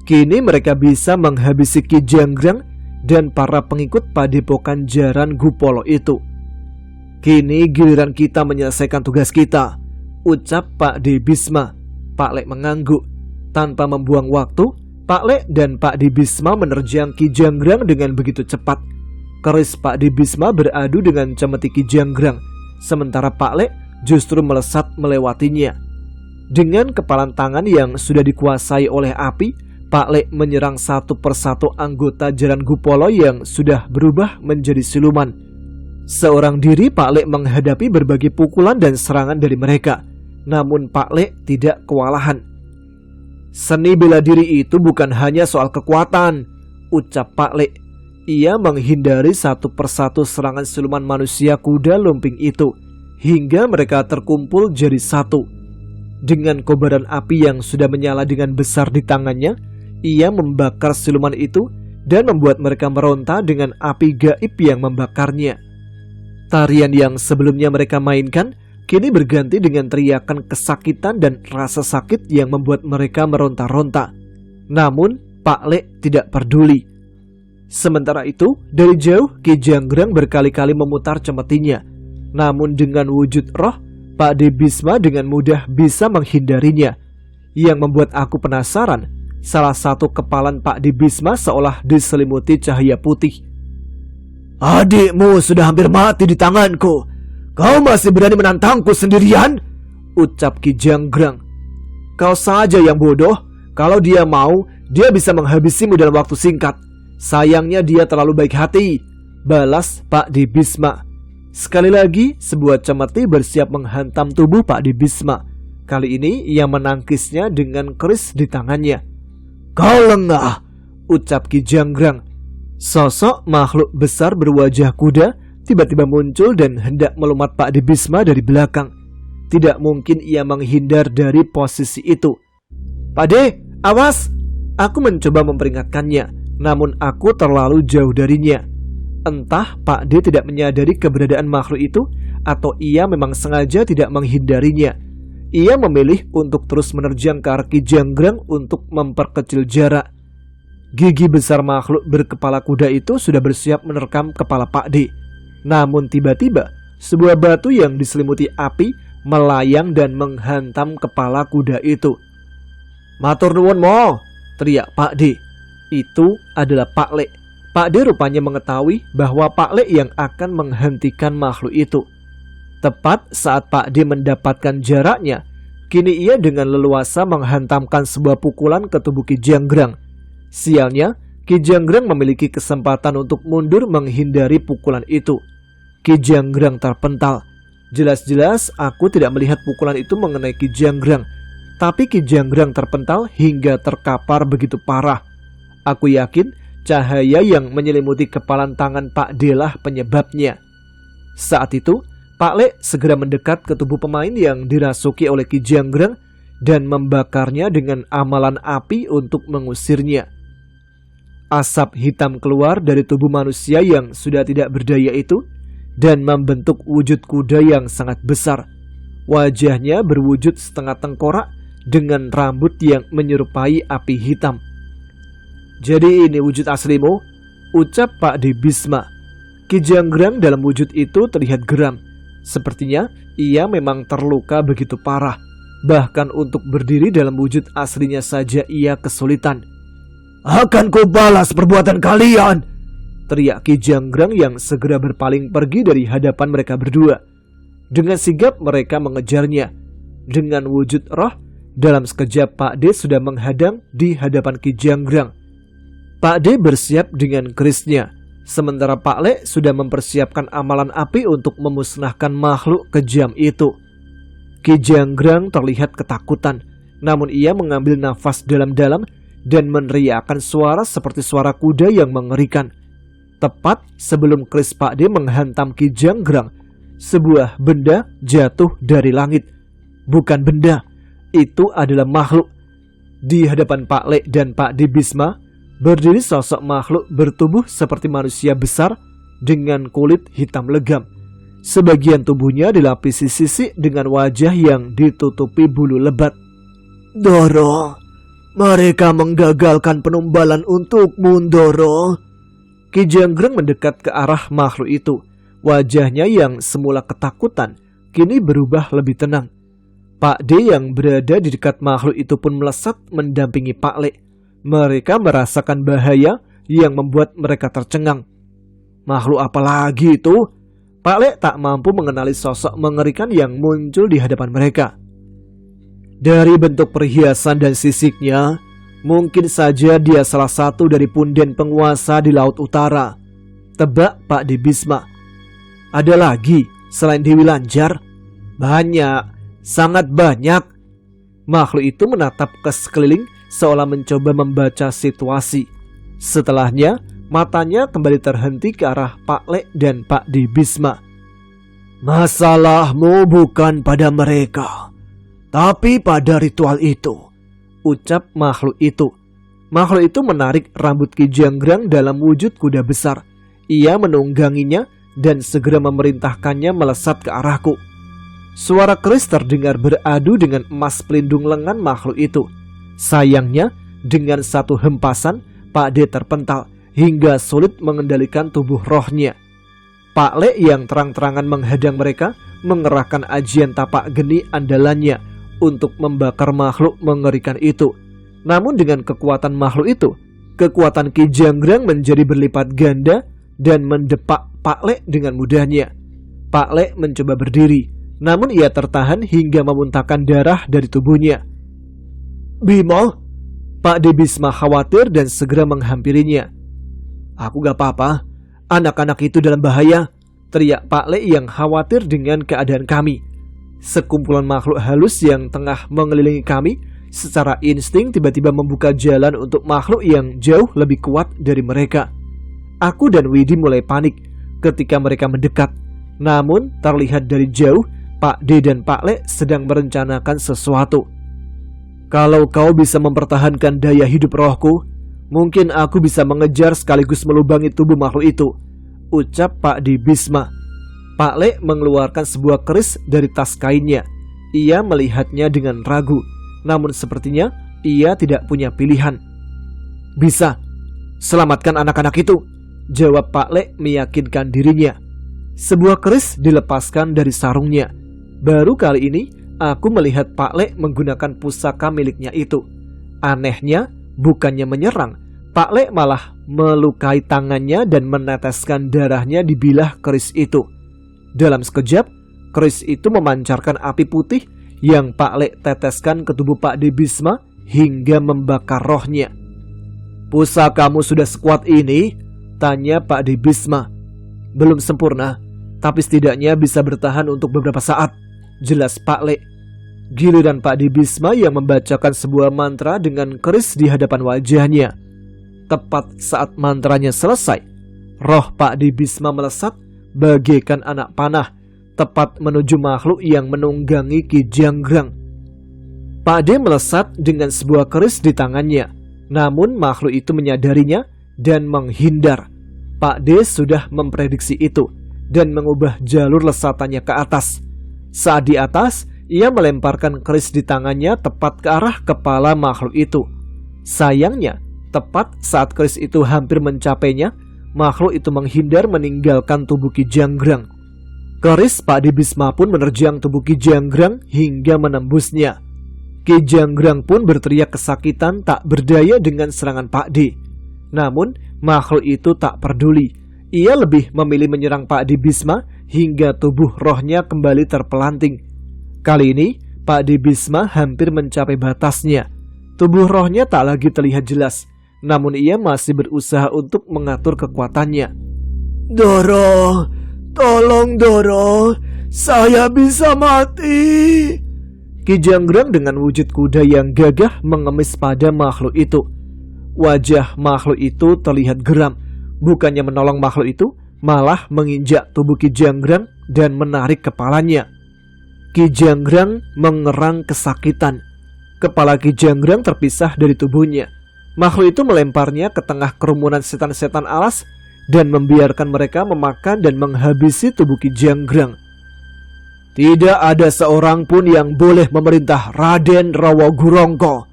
Kini mereka bisa menghabisi Ki Janggrang dan para pengikut padepokan Jaran Gupolo itu. Kini giliran kita menyelesaikan tugas kita, ucap Pak D. Bisma. Pak Le mengangguk. Tanpa membuang waktu, Pak Le dan Pak D. Bisma menerjang Ki Janggrang dengan begitu cepat. Keris Pak D. Bisma beradu dengan cemeti Ki Janggrang, sementara Pak Le justru melesat melewatinya. Dengan kepalan tangan yang sudah dikuasai oleh api, Pak Le menyerang satu persatu anggota Jaran Gupolo yang sudah berubah menjadi siluman. Seorang diri Pak Le menghadapi berbagai pukulan dan serangan dari mereka. Namun Pak Le tidak kewalahan. Seni bela diri itu bukan hanya soal kekuatan, ucap Pak Le. Ia menghindari satu persatu serangan siluman manusia kuda lumping itu, hingga mereka terkumpul jadi satu. Dengan kobaran api yang sudah menyala dengan besar di tangannya, ia membakar siluman itu dan membuat mereka meronta dengan api gaib yang membakarnya. Tarian yang sebelumnya mereka mainkan kini berganti dengan teriakan kesakitan dan rasa sakit yang membuat mereka meronta-ronta. Namun Pak Le tidak peduli. Sementara itu, dari jauh Ki Janggrang berkali-kali memutar cemetinya. Namun dengan wujud roh, Pak D. Bisma dengan mudah bisa menghindarinya. Yang membuat aku penasaran, salah satu kepalan Pak D. Bisma seolah diselimuti cahaya putih. Adikmu sudah hampir mati di tanganku. Kau masih berani menantangku sendirian? Ucap Ki Janggrang. Kau saja yang bodoh. Kalau dia mau, dia bisa menghabisimu dalam waktu singkat. Sayangnya dia terlalu baik hati, balas Pak D. Bisma. Sekali lagi sebuah cemeti bersiap menghantam tubuh Pak D. Bisma. Kali ini ia menangkisnya dengan keris di tangannya. Kau lengah, ucap Ki Janggrang. Sosok makhluk besar berwajah kuda tiba-tiba muncul dan hendak melumat Pak D. Bisma dari belakang. Tidak mungkin ia menghindar dari posisi itu. Pak D, awas! Aku mencoba memperingatkannya. Namun aku terlalu jauh darinya. Entah Pak D tidak menyadari keberadaan makhluk itu, atau ia memang sengaja tidak menghindarinya. Ia memilih untuk terus menerjang ke arah Ki Janggrang untuk memperkecil jarak. Gigi besar makhluk berkepala kuda itu sudah bersiap menerkam kepala Pak D. Namun tiba-tiba sebuah batu yang diselimuti api melayang dan menghantam kepala kuda itu. Matur nuwun mo, teriak Pak D. Itu adalah Pak Le. Pak D rupanya mengetahui bahwa Pak Le yang akan menghentikan makhluk itu. Tepat saat Pak D mendapatkan jaraknya, kini ia dengan leluasa menghantamkan sebuah pukulan ke tubuh Ki Janggrang. Sialnya, Ki Janggrang memiliki kesempatan untuk mundur menghindari pukulan itu. Ki Janggrang terpental. Jelas-jelas aku tidak melihat pukulan itu mengenai Ki Janggrang, tapi Ki Janggrang terpental hingga terkapar begitu parah. Aku yakin cahaya yang menyelimuti kepalan tangan Pak D lah penyebabnya. Saat itu, Pak Le segera mendekat ke tubuh pemain yang dirasuki oleh Ki Janggrang dan membakarnya dengan amalan api untuk mengusirnya. Asap hitam keluar dari tubuh manusia yang sudah tidak berdaya itu dan membentuk wujud kuda yang sangat besar. Wajahnya berwujud setengah tengkorak dengan rambut yang menyerupai api hitam. Jadi ini wujud aslimu, ucap Pak D. Bisma. Ki Janggrang dalam wujud itu terlihat geram. Sepertinya ia memang terluka begitu parah. Bahkan untuk berdiri dalam wujud aslinya saja ia kesulitan. "Akan kubalas perbuatan kalian!" teriak Ki Janggrang yang segera berpaling pergi dari hadapan mereka berdua. Dengan sigap mereka mengejarnya. Dengan wujud roh, dalam sekejap Pak D sudah menghadang di hadapan Ki Janggrang. Pak D bersiap dengan kerisnya, sementara Pak Le sudah mempersiapkan amalan api untuk memusnahkan makhluk kejam itu. Ki Janggrang terlihat ketakutan, namun ia mengambil nafas dalam-dalam dan meneriakkan suara seperti suara kuda yang mengerikan. Tepat sebelum keris Pak D menghantam Ki Janggrang, sebuah benda jatuh dari langit. Bukan benda, itu adalah makhluk. Di hadapan Pak Le dan Pak D Bisma berdiri sosok makhluk bertubuh seperti manusia besar dengan kulit hitam legam. Sebagian tubuhnya dilapisi sisik dengan wajah yang ditutupi bulu lebat. "Doro, mereka menggagalkan penumbalan untukmu, Doro." Ki Janggrang mendekat ke arah makhluk itu. Wajahnya yang semula ketakutan kini berubah lebih tenang. Pak D yang berada di dekat makhluk itu pun melesat mendampingi Pak Le. Mereka merasakan bahaya yang membuat mereka tercengang. Makhluk apa lagi itu? Pak Le tak mampu mengenali sosok mengerikan yang muncul di hadapan mereka. Dari bentuk perhiasan dan sisiknya, mungkin saja dia salah satu dari punden penguasa di Laut Utara. Tebak Pak D Bisma. Ada lagi selain Dewi Lanjar? Banyak, sangat banyak. Makhluk itu menatap ke sekeliling seolah mencoba membaca situasi. Setelahnya, matanya kembali terhenti ke arah Pak Le dan Pak D Bisma. "Masalahmu bukan pada mereka, tapi pada ritual itu," ucap makhluk itu. Makhluk itu menarik rambut Ki Janggrang dalam wujud kuda besar. Ia menungganginya dan segera memerintahkannya melesat ke arahku. Suara keris terdengar beradu dengan emas pelindung lengan makhluk itu. Sayangnya, dengan satu hempasan, Pak D terpental hingga sulit mengendalikan tubuh rohnya. Pak Le yang terang-terangan menghadang mereka mengerahkan ajian tapak geni andalannya untuk membakar makhluk mengerikan itu. Namun dengan kekuatan makhluk itu, kekuatan Ki Janggrang menjadi berlipat ganda dan mendepak Pak Le dengan mudahnya. Pak Le mencoba berdiri, namun ia tertahan hingga memuntahkan darah dari tubuhnya. "Bimo!" Pak D Bisma khawatir dan segera menghampirinya. "Aku gak apa-apa, anak-anak itu dalam bahaya," teriak Pak Le yang khawatir dengan keadaan kami. Sekumpulan makhluk halus yang tengah mengelilingi kami secara insting tiba-tiba membuka jalan untuk makhluk yang jauh lebih kuat dari mereka. Aku dan Widi mulai panik ketika mereka mendekat. Namun terlihat dari jauh Pak D dan Pak Le sedang merencanakan sesuatu. "Kalau kau bisa mempertahankan daya hidup rohku, mungkin aku bisa mengejar sekaligus melubangi tubuh makhluk itu," ucap Pak D Bisma. Pak Le mengeluarkan sebuah keris dari tas kainnya. Ia melihatnya dengan ragu, namun sepertinya ia tidak punya pilihan. "Bisa, selamatkan anak-anak itu," jawab Pak Le meyakinkan dirinya. Sebuah keris dilepaskan dari sarungnya. Baru kali ini aku melihat Pak Le menggunakan pusaka miliknya itu. Anehnya, bukannya menyerang, Pak Le malah melukai tangannya dan meneteskan darahnya di bilah keris itu. Dalam sekejap, keris itu memancarkan api putih yang Pak Le teteskan ke tubuh Pak D Bisma hingga membakar rohnya. "Pusakamu sudah sekuat ini?" tanya Pak D Bisma. "Belum sempurna, tapi setidaknya bisa bertahan untuk beberapa saat," jelas Pak Le. Giliran Pak D Bisma yang membacakan sebuah mantra dengan keris di hadapan wajahnya. Tepat saat mantranya selesai, roh Pak D Bisma melesat bagaikan anak panah tepat menuju makhluk yang menunggangi Ki Janggrang. Pak D melesat dengan sebuah keris di tangannya, namun makhluk itu menyadarinya dan menghindar. Pak D sudah memprediksi itu dan mengubah jalur lesatannya ke atas. Saat di atas, ia melemparkan keris di tangannya tepat ke arah kepala makhluk itu. Sayangnya, tepat saat keris itu hampir mencapainya, makhluk itu menghindar meninggalkan tubuh Ki Janggrang. Keris Pak De Bisma pun menerjang tubuh Ki Janggrang hingga menembusnya. Ki Janggrang pun berteriak kesakitan tak berdaya dengan serangan Pak De. Namun makhluk itu tak peduli. Ia lebih memilih menyerang Pak De Bisma hingga tubuh rohnya kembali terpelanting. Kali ini Pak De Bisma hampir mencapai batasnya. Tubuh rohnya tak lagi terlihat jelas, namun ia masih berusaha untuk mengatur kekuatannya. Doro, tolong Doro, saya bisa mati. Ki Janggrang dengan wujud kuda yang gagah mengemis pada makhluk itu. Wajah makhluk itu terlihat geram. Bukannya menolong makhluk itu, malah menginjak tubuh Ki Janggrang dan menarik kepalanya. Ki Janggrang mengerang kesakitan. Kepala Ki Janggrang terpisah dari tubuhnya. Makhluk itu melemparnya ke tengah kerumunan setan-setan alas dan membiarkan mereka memakan dan menghabisi tubuh Ki Janggrang. Tidak ada seorang pun yang boleh memerintah Raden Rawagurongko.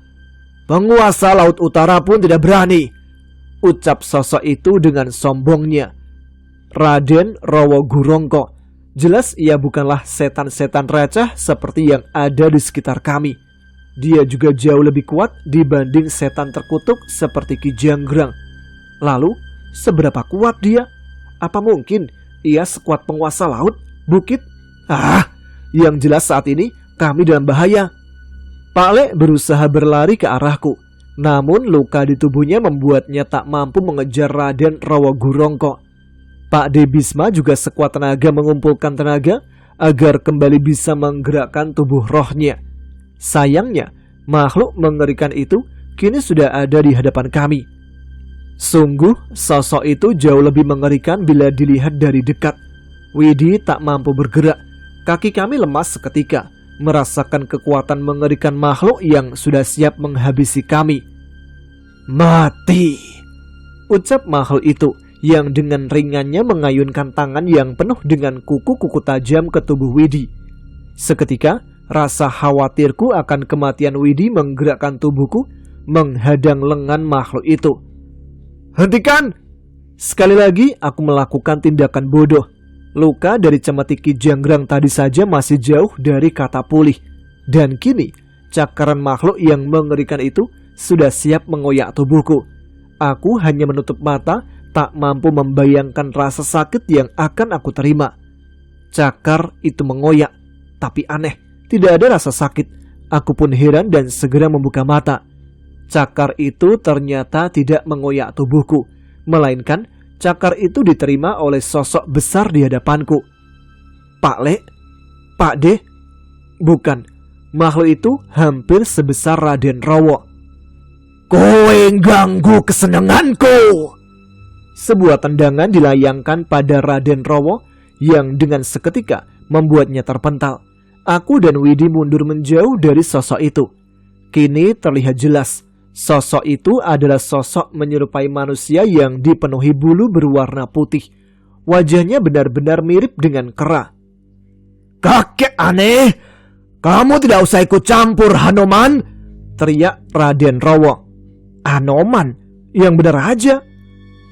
Penguasa Laut Utara pun tidak berani, ucap sosok itu dengan sombongnya. Raden Rawagurongko, jelas ia bukanlah setan-setan receh seperti yang ada di sekitar kami. Dia juga jauh lebih kuat dibanding setan terkutuk seperti Ki Janggrang. Lalu, seberapa kuat dia? Apa mungkin ia sekuat penguasa laut, bukit? Yang jelas saat ini kami dalam bahaya. Pak Le berusaha berlari ke arahku, namun luka di tubuhnya membuatnya tak mampu mengejar Raden Rawagurongko. Pak De Bisma juga sekuat tenaga mengumpulkan tenaga agar kembali bisa menggerakkan tubuh rohnya. Sayangnya, makhluk mengerikan itu kini sudah ada di hadapan kami. Sungguh, sosok itu jauh lebih mengerikan bila dilihat dari dekat. Widi tak mampu bergerak. Kaki kami lemas seketika, merasakan kekuatan mengerikan makhluk yang sudah siap menghabisi kami. Mati, ucap makhluk itu yang dengan ringannya mengayunkan tangan yang penuh dengan kuku-kuku tajam ke tubuh Widi. Seketika, rasa khawatirku akan kematian Widi menggerakkan tubuhku, menghadang lengan makhluk itu. Hentikan! Sekali lagi aku melakukan tindakan bodoh. Luka dari cemeti Ki Janggrang tadi saja masih jauh dari kata pulih. Dan kini, cakaran makhluk yang mengerikan itu sudah siap mengoyak tubuhku. Aku hanya menutup mata, tak mampu membayangkan rasa sakit yang akan aku terima. Cakar itu mengoyak, tapi aneh, tidak ada rasa sakit. Aku pun heran dan segera membuka mata. Cakar itu ternyata tidak mengoyak tubuhku, melainkan cakar itu diterima oleh sosok besar di hadapanku. Pak Le? Pak De? Bukan, makhluk itu hampir sebesar Raden Rawa. Kowe ganggu kesenanganku! Sebuah tendangan dilayangkan pada Raden Rawa yang dengan seketika membuatnya terpental. Aku dan Widi mundur menjauh dari sosok itu. Kini terlihat jelas, sosok itu adalah sosok menyerupai manusia yang dipenuhi bulu berwarna putih. Wajahnya benar-benar mirip dengan kera. Kakek aneh, kamu tidak usah ikut campur, Hanoman, teriak Raden Rawa. Hanoman? Yang benar aja.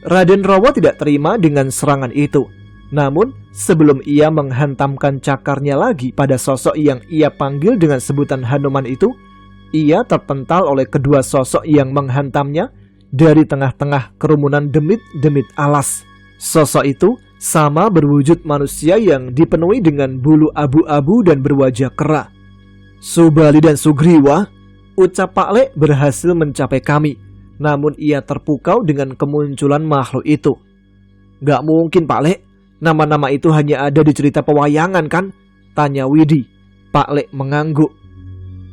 Raden Rawa tidak terima dengan serangan itu. Namun sebelum ia menghantamkan cakarnya lagi pada sosok yang ia panggil dengan sebutan Hanoman itu, ia terpental oleh kedua sosok yang menghantamnya dari tengah-tengah kerumunan demit-demit alas. Sosok itu sama berwujud manusia yang dipenuhi dengan bulu abu-abu dan berwajah kera. Subali dan Sugriwa, ucap Pak Le berhasil mencapai kami. Namun ia terpukau dengan kemunculan makhluk itu. Gak mungkin Pak Le, nama-nama itu hanya ada di cerita pewayangan kan? Tanya Widi. Pak Le mengangguk.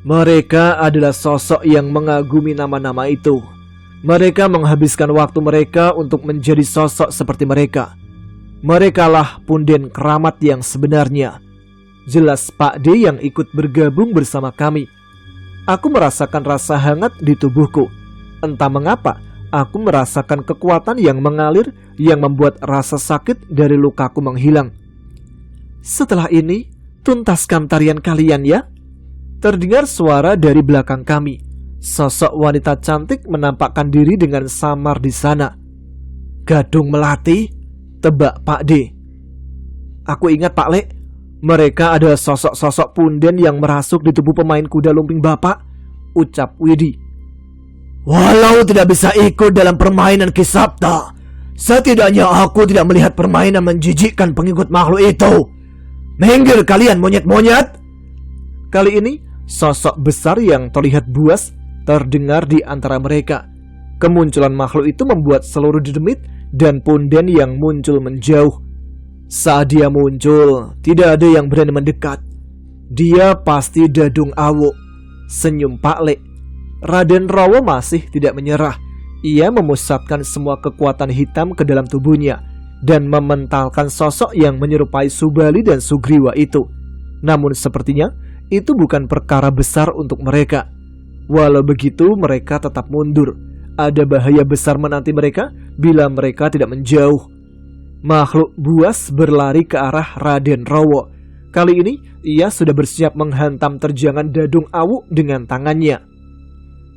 Mereka adalah sosok yang mengagumi nama-nama itu. Mereka menghabiskan waktu mereka untuk menjadi sosok seperti mereka. Merekalah punden keramat yang sebenarnya. Jelas Pak D yang ikut bergabung bersama kami. Aku merasakan rasa hangat di tubuhku. Entah mengapa, aku merasakan kekuatan yang mengalir yang membuat rasa sakit dari lukaku menghilang. Setelah ini, tuntaskan tarian kalian ya. Terdengar suara dari belakang kami. Sosok wanita cantik menampakkan diri dengan samar di sana. Gadung melati, tebak Pak D. Aku ingat Pak Le, mereka adalah sosok-sosok punden yang merasuk di tubuh pemain kuda lumping Bapak, ucap Widi. Walau tidak bisa ikut dalam permainan Kisapta, setidaknya aku tidak melihat permainan menjijikkan pengikut makhluk itu. Minggir kalian monyet-monyet. Kali ini sosok besar yang terlihat buas terdengar di antara mereka. Kemunculan makhluk itu membuat seluruh dedemit dan punden yang muncul menjauh. Saat dia muncul, tidak ada yang berani mendekat. Dia pasti Dadung Awu, senyum Pak Le. Raden Rawa masih tidak menyerah. Ia memusatkan semua kekuatan hitam ke dalam tubuhnya dan mementalkan sosok yang menyerupai Subali dan Sugriwa itu. Namun sepertinya itu bukan perkara besar untuk mereka. Walau begitu mereka tetap mundur. Ada bahaya besar menanti mereka bila mereka tidak menjauh. Makhluk buas berlari ke arah Raden Rawa. Kali ini ia sudah bersiap menghantam terjangan Dadung Awu dengan tangannya.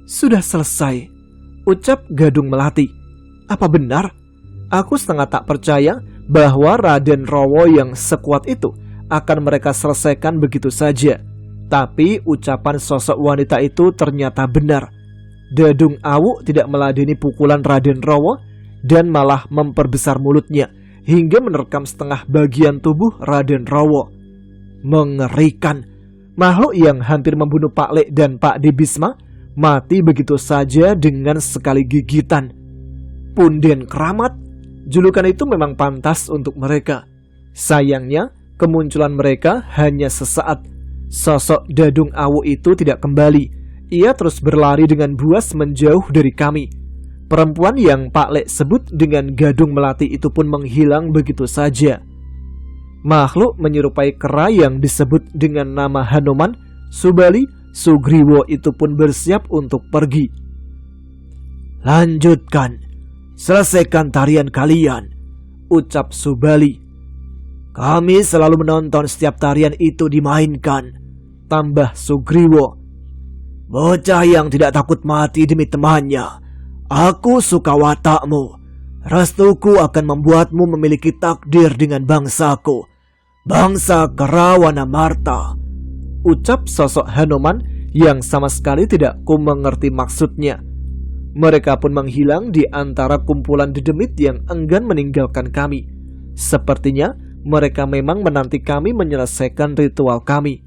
Sudah selesai, ucap Gadung Melati. Apa benar? Aku setengah tak percaya bahwa Raden Rawa yang sekuat itu akan mereka selesaikan begitu saja. Tapi ucapan sosok wanita itu ternyata benar. Dadung Awu tidak meladeni pukulan Raden Rawa dan malah memperbesar mulutnya hingga menerkam setengah bagian tubuh Raden Rawa. Mengerikan. Makhluk yang hampir membunuh Pak Le dan Pak D Bisma mati begitu saja dengan sekali gigitan. Punden keramat. Julukan itu memang pantas untuk mereka. Sayangnya kemunculan mereka hanya sesaat. Sosok Dadung Awu itu tidak kembali. Ia terus berlari dengan buas menjauh dari kami. Perempuan yang Pak Le sebut dengan Gadung Melati itu pun menghilang begitu saja. Makhluk menyerupai kera yang disebut dengan nama Hanuman, Subali, Sugriwo itu pun bersiap untuk pergi. Lanjutkan, selesaikan tarian kalian, ucap Subali. Kami selalu menonton setiap tarian itu dimainkan, tambah Sugriwo. Bocah yang tidak takut mati demi temannya. Aku suka watakmu. Restuku akan membuatmu memiliki takdir dengan bangsaku, bangsa Kerawana Marta, ucap sosok Hanuman yang sama sekali tidak ku mengerti maksudnya. Mereka pun menghilang di antara kumpulan dedemit yang enggan meninggalkan kami. Sepertinya mereka memang menanti kami menyelesaikan ritual kami.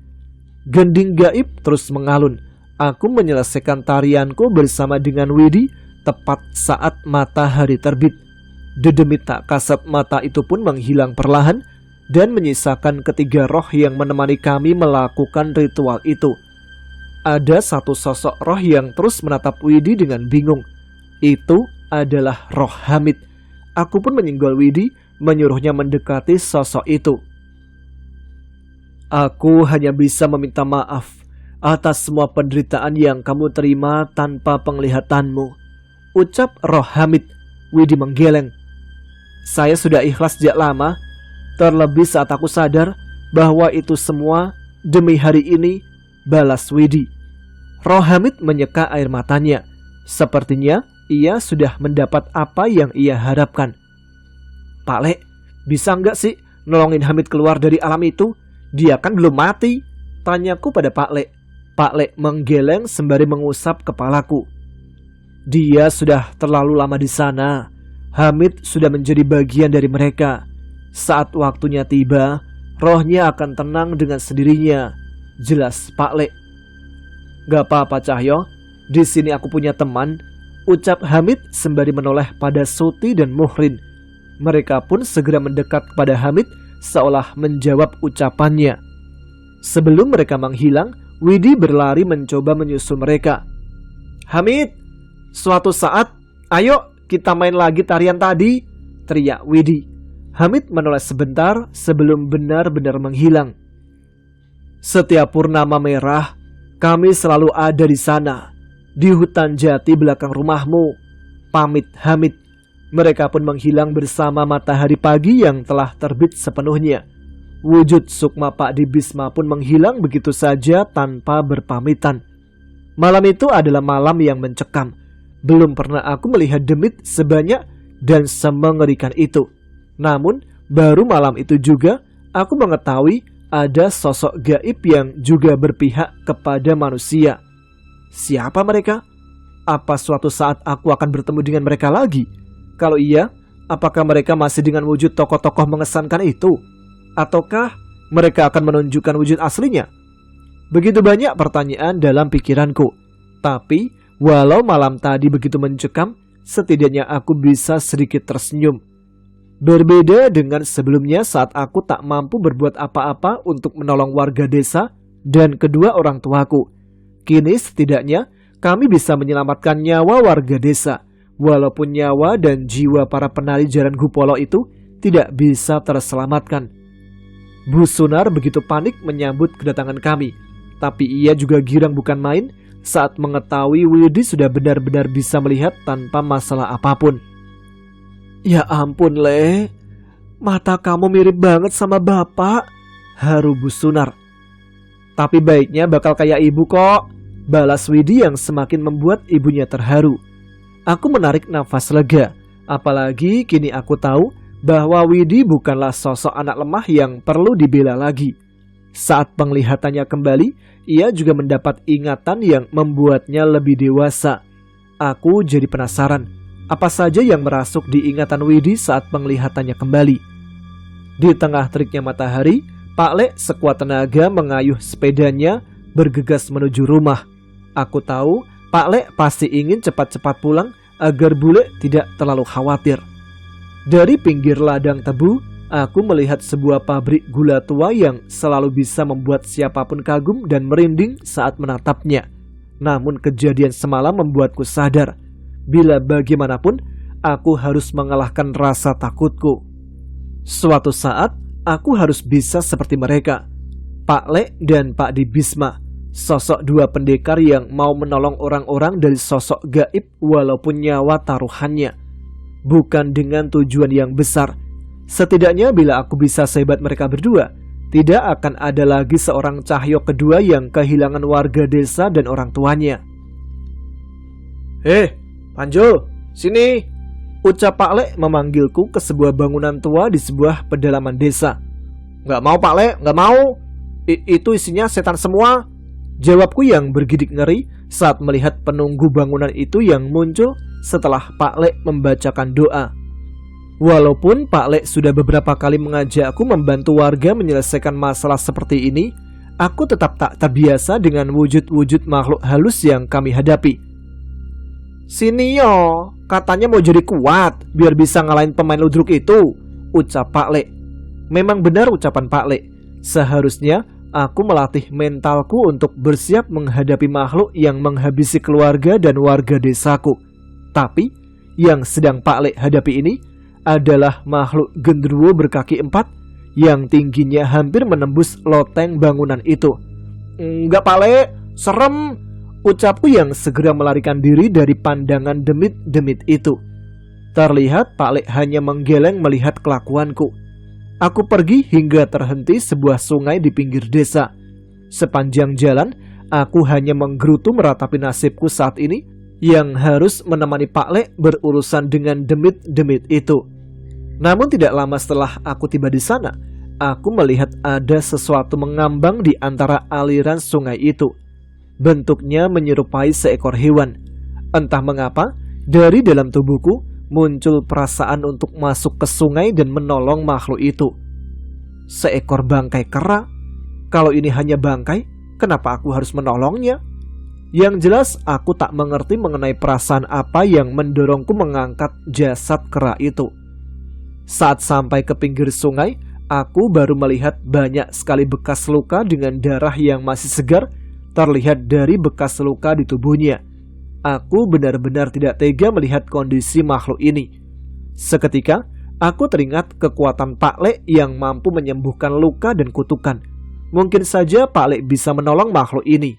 Gending gaib terus mengalun. Aku menyelesaikan tarianku bersama dengan Widi tepat saat matahari terbit. Dedemit tak kasat mata itu pun menghilang perlahan dan menyisakan ketiga roh yang menemani kami melakukan ritual itu. Ada satu sosok roh yang terus menatap Widi dengan bingung. Itu adalah roh Hamid. Aku pun menyinggol Widi, menyuruhnya mendekati sosok itu. Aku hanya bisa meminta maaf atas semua penderitaan yang kamu terima tanpa penglihatanmu, ucap roh Hamid. Widi menggeleng. Saya sudah ikhlas sejak lama, terlebih saat aku sadar bahwa itu semua demi hari ini, balas Widi. Roh Hamid menyeka air matanya. Sepertinya ia sudah mendapat apa yang ia harapkan. Pak Le, bisa nggak sih nolongin Hamid keluar dari alam itu? Dia kan belum mati, tanyaku pada Pak Le. Pak Le menggeleng sembari mengusap kepalaku. Dia sudah terlalu lama di sana. Hamid sudah menjadi bagian dari mereka. Saat waktunya tiba, rohnya akan tenang dengan sendirinya, jelas Pak Le. Gak apa-apa Cahyo, di sini aku punya teman, ucap Hamid sembari menoleh pada Suti dan Muhrin. Mereka pun segera mendekat kepada Hamid seolah menjawab ucapannya. Sebelum mereka menghilang, Widi berlari mencoba menyusul mereka. Hamid, suatu saat, ayo kita main lagi tarian tadi, teriak Widi. Hamid menoleh sebentar sebelum benar-benar menghilang. Setiap purnama merah, kami selalu ada di sana, di hutan jati belakang rumahmu, pamit Hamid. Mereka pun menghilang bersama matahari pagi yang telah terbit sepenuhnya. Wujud sukma Pak Di Bisma pun menghilang begitu saja tanpa berpamitan. Malam itu adalah malam yang mencekam. Belum pernah aku melihat demit sebanyak dan semengerikan itu. Namun, baru malam itu juga aku mengetahui ada sosok gaib yang juga berpihak kepada manusia. Siapa mereka? Apa suatu saat aku akan bertemu dengan mereka lagi? Kalau iya, apakah mereka masih dengan wujud tokoh-tokoh mengesankan itu? Ataukah mereka akan menunjukkan wujud aslinya? Begitu banyak pertanyaan dalam pikiranku. Tapi, walau malam tadi begitu mencekam, setidaknya aku bisa sedikit tersenyum. Berbeda dengan sebelumnya saat aku tak mampu berbuat apa-apa untuk menolong warga desa dan kedua orang tuaku. Kini setidaknya kami bisa menyelamatkan nyawa warga desa, walaupun nyawa dan jiwa para penari jaran Gupolo itu tidak bisa terselamatkan. Bu Sunar begitu panik menyambut kedatangan kami, tapi ia juga girang bukan main saat mengetahui Widi sudah benar-benar bisa melihat tanpa masalah apapun. Ya ampun, Le, mata kamu mirip banget sama bapak, haru Bu Sunar. Tapi baiknya bakal kayak ibu kok, balas Widi yang semakin membuat ibunya terharu. Aku menarik nafas lega, apalagi kini aku tahu bahwa Widi bukanlah sosok anak lemah yang perlu dibela lagi. Saat penglihatannya kembali, ia juga mendapat ingatan yang membuatnya lebih dewasa. Aku jadi penasaran, apa saja yang merasuk di ingatan Widi saat penglihatannya kembali. Di tengah teriknya matahari, Pak Le sekuat tenaga mengayuh sepedanya bergegas menuju rumah. Aku tahu Pak Le pasti ingin cepat-cepat pulang agar bule tidak terlalu khawatir. Dari pinggir ladang tebu, aku melihat sebuah pabrik gula tua yang selalu bisa membuat siapapun kagum dan merinding saat menatapnya. Namun kejadian semalam membuatku sadar, bila bagaimanapun aku harus mengalahkan rasa takutku. Suatu saat aku harus bisa seperti mereka, Pak Le dan Pak Di Bisma, sosok dua pendekar yang mau menolong orang-orang dari sosok gaib walaupun nyawa taruhannya. Bukan dengan tujuan yang besar. Setidaknya bila aku bisa sehebat mereka berdua, tidak akan ada lagi seorang Cahyo kedua yang kehilangan warga desa dan orang tuanya. Panjo, sini, ucap Pak Le memanggilku ke sebuah bangunan tua di sebuah pedalaman desa. Nggak mau Pak Le, nggak mau. Itu isinya setan semua, jawabku yang bergidik ngeri saat melihat penunggu bangunan itu yang muncul setelah Pak Le membacakan doa. Walaupun Pak Le sudah beberapa kali mengajakku membantu warga menyelesaikan masalah seperti ini, aku tetap tak terbiasa dengan wujud-wujud makhluk halus yang kami hadapi. Sini yo, katanya mau jadi kuat biar bisa ngalahin pemain ludruk itu, ucap Pak Le. Memang benar ucapan Pak Le. Seharusnya aku melatih mentalku untuk bersiap menghadapi makhluk yang menghabisi keluarga dan warga desaku. Tapi yang sedang Pak Le hadapi ini adalah makhluk genderuwo berkaki 4 yang tingginya hampir menembus loteng bangunan itu. Enggak Pak Le, serem, ucapku yang segera melarikan diri dari pandangan demit-demit itu. Terlihat Pak Le hanya menggeleng melihat kelakuanku. Aku pergi hingga terhenti sebuah sungai di pinggir desa. Sepanjang jalan, aku hanya menggerutu meratapi nasibku saat ini yang harus menemani Pak Le berurusan dengan demit-demit itu. Namun tidak lama setelah aku tiba di sana, aku melihat ada sesuatu mengambang di antara aliran sungai itu. Bentuknya menyerupai seekor hewan. Entah mengapa, dari dalam tubuhku muncul perasaan untuk masuk ke sungai dan menolong makhluk itu. Seekor bangkai kera? Kalau ini hanya bangkai, kenapa aku harus menolongnya? Yang jelas aku tak mengerti mengenai perasaan apa yang mendorongku mengangkat jasad kera itu. Saat sampai ke pinggir sungai, aku baru melihat banyak sekali bekas luka dengan darah yang masih segar terlihat dari bekas luka di tubuhnya. Aku benar-benar tidak tega melihat kondisi makhluk ini. Seketika, aku teringat kekuatan Pak Le yang mampu menyembuhkan luka dan kutukan. Mungkin saja Pak Le bisa menolong makhluk ini.